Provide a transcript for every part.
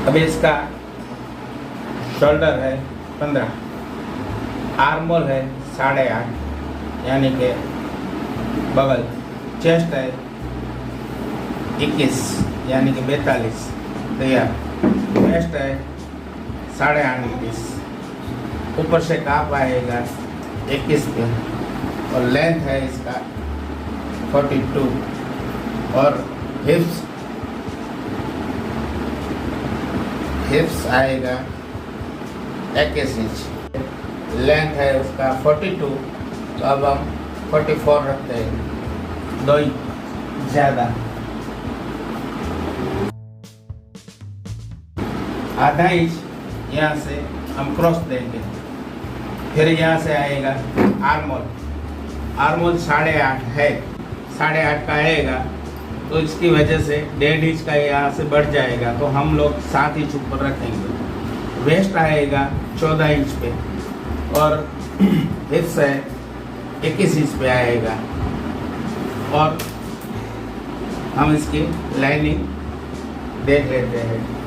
अभी इसका शोल्डर है 15, आर्मोल है 8.5 यानी कि बगल, चेस्ट है 21 यानी कि 42 तैयार, वेस्ट है 8.5 इंच, ऊपर से काप आएगा 21 पे और लेंथ है इसका 42 और हिप्स आएगा 21 इंच, लेंथ है उसका 42, तो अब हम 44 रखते हैं, 2 इंच ज़्यादा, आधा इंच यहाँ से हम क्रॉस देंगे। फिर यहाँ से आएगा आर्मोल 8.5 है, 8.5 का आएगा, तो इसकी वजह से 1.5 इंच का यहाँ से बढ़ जाएगा, तो हम लोग 7 इंच ऊपर रखेंगे। वेस्ट आएगा 14 इंच पे और हिप्स है 21 इंच पे आएगा और हम इसकी लाइनिंग देख लेते हैं।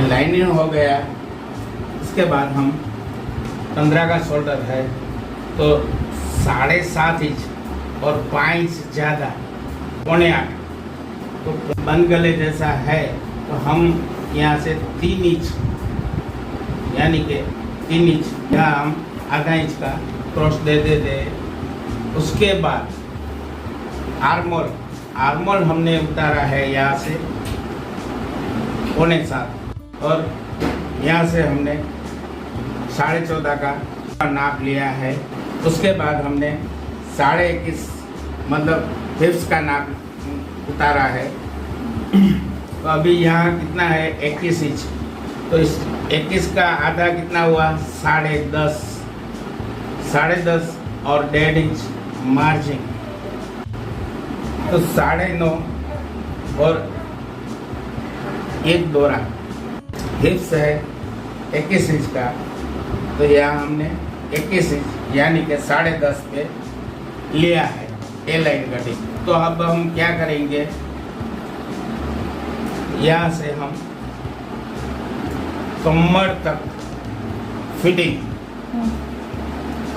लाइनिंग हो गया, इसके बाद हम 15 का शोल्डर है तो 7.5 इंच और 5 इंच ज़्यादा 7.8, तो बंद गले जैसा है, तो हम यहाँ से 3 इंच यानी कि 3 इंच यहाँ हम आधा इंच का क्रॉस दे देते हैं। उसके बाद आर्मोल हमने उतारा है यहाँ से 7.25 और यहाँ से हमने 14.5 का नाप लिया है। उसके बाद हमने 21.5 मतलब हिप्स का नाप उतारा है, तो अभी यहाँ कितना है 21 इंच, तो इस 21 का आधा कितना हुआ 10.5 और 1.5 इंच मार्जिन, तो 9.5 और 1 दोरा। हिप्स है 21 इंच का, तो यहाँ हमने 21 इंच यानी कि 10.5 पे लिया है ए लाइन कटिंग। तो अब हम क्या करेंगे, यहाँ से हम कमर तक फिटिंग,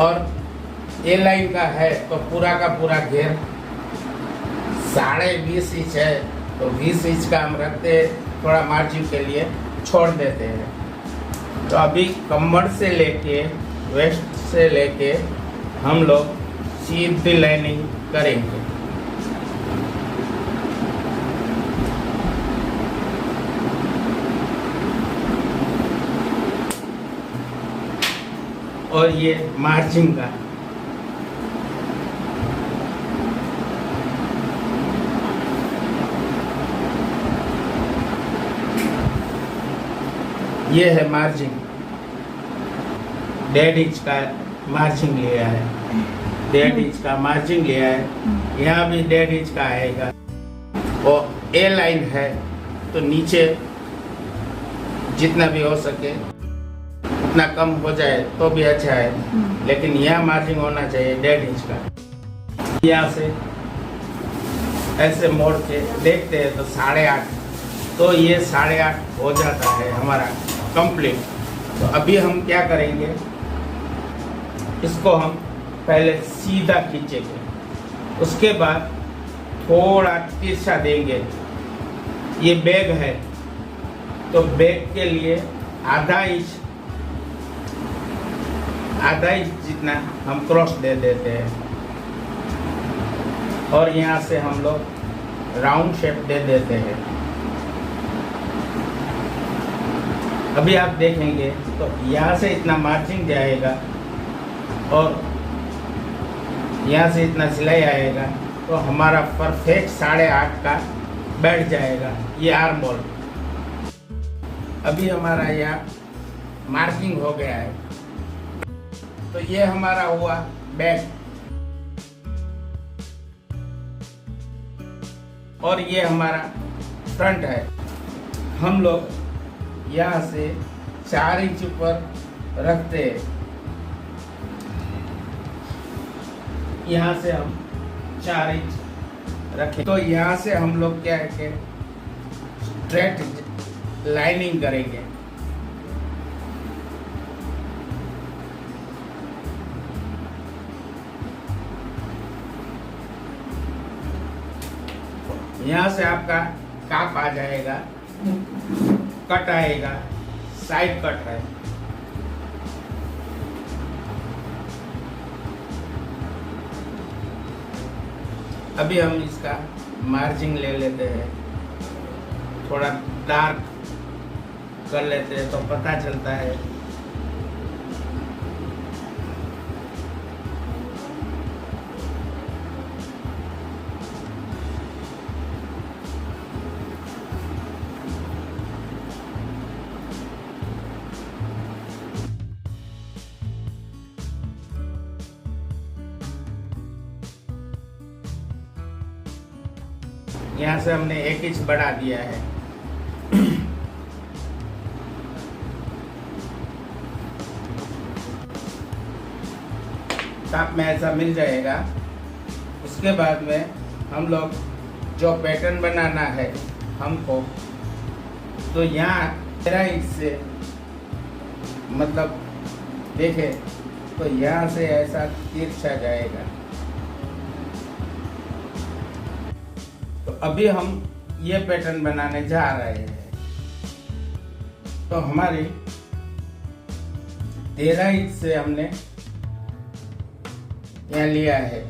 और ए लाइन का है तो पूरा का पूरा घेर 20.5 इंच है, तो 20 इंच का हम रखते हैं, थोड़ा मार्जिन के लिए छोड़ देते हैं। तो अभी कमर से लेके वेस्ट से लेके हम लोग सीधी लाइनिंग करेंगे। और ये मार्जिन का ये है मार्जिन, 1.5 इंच का मार्जिन लिया है, 1.5 इंच का मार्जिन लिया है, यहाँ भी 1.5 इंच का आएगा। और ए लाइन है तो नीचे जितना भी हो सके उतना कम हो जाए तो भी अच्छा है, लेकिन यह मार्जिन होना चाहिए 1.5 इंच का। यहाँ से ऐसे मोड़ के देखते हैं तो 8.5, तो ये 8.5 हो जाता है हमारा कंप्लीट। तो अभी हम क्या करेंगे, इसको हम पहले सीधा खींचेंगे, उसके बाद थोड़ा तिरछा देंगे। ये बैग है तो बैग के लिए आधा इंच जितना हम क्रॉस दे देते हैं और यहाँ से हम लोग राउंड शेप दे देते हैं। अभी आप देखेंगे तो यहाँ से इतना मार्जिन जाएगा और यहाँ से इतना सिलाई आएगा, तो हमारा परफेक्ट 8.5 का बैठ जाएगा ये आर्मोल। अभी हमारा यहाँ मार्किंग हो गया है, तो ये हमारा हुआ बैक और ये हमारा फ्रंट है। हम लोग यहाँ से 4 इंच ऊपर रखते हैं। यहाँ से हम 4 इंच रखें तो यहाँ से हम लोग क्या है कि स्ट्रेट लाइनिंग करेंगे। यहाँ से आपका काप आ जाएगा, कट आएगा, साइड कट है। अभी हम इसका मार्जिन ले लेते हैं, थोड़ा डार्क कर लेते हैं तो पता चलता है। यहाँ से हमने 1 इंच बढ़ा दिया है। टॉप में ऐसा मिल जाएगा। उसके बाद में हम लोग जो पैटर्न बनाना है हमको, तो यहाँ 13 इंच से मतलब देखें तो यहाँ से ऐसा तिरछा जाएगा। तो अभी हम ये पैटर्न बनाने जा रहे हैं। तो हमारी 13 इंच से हमने यहाँ लिया है।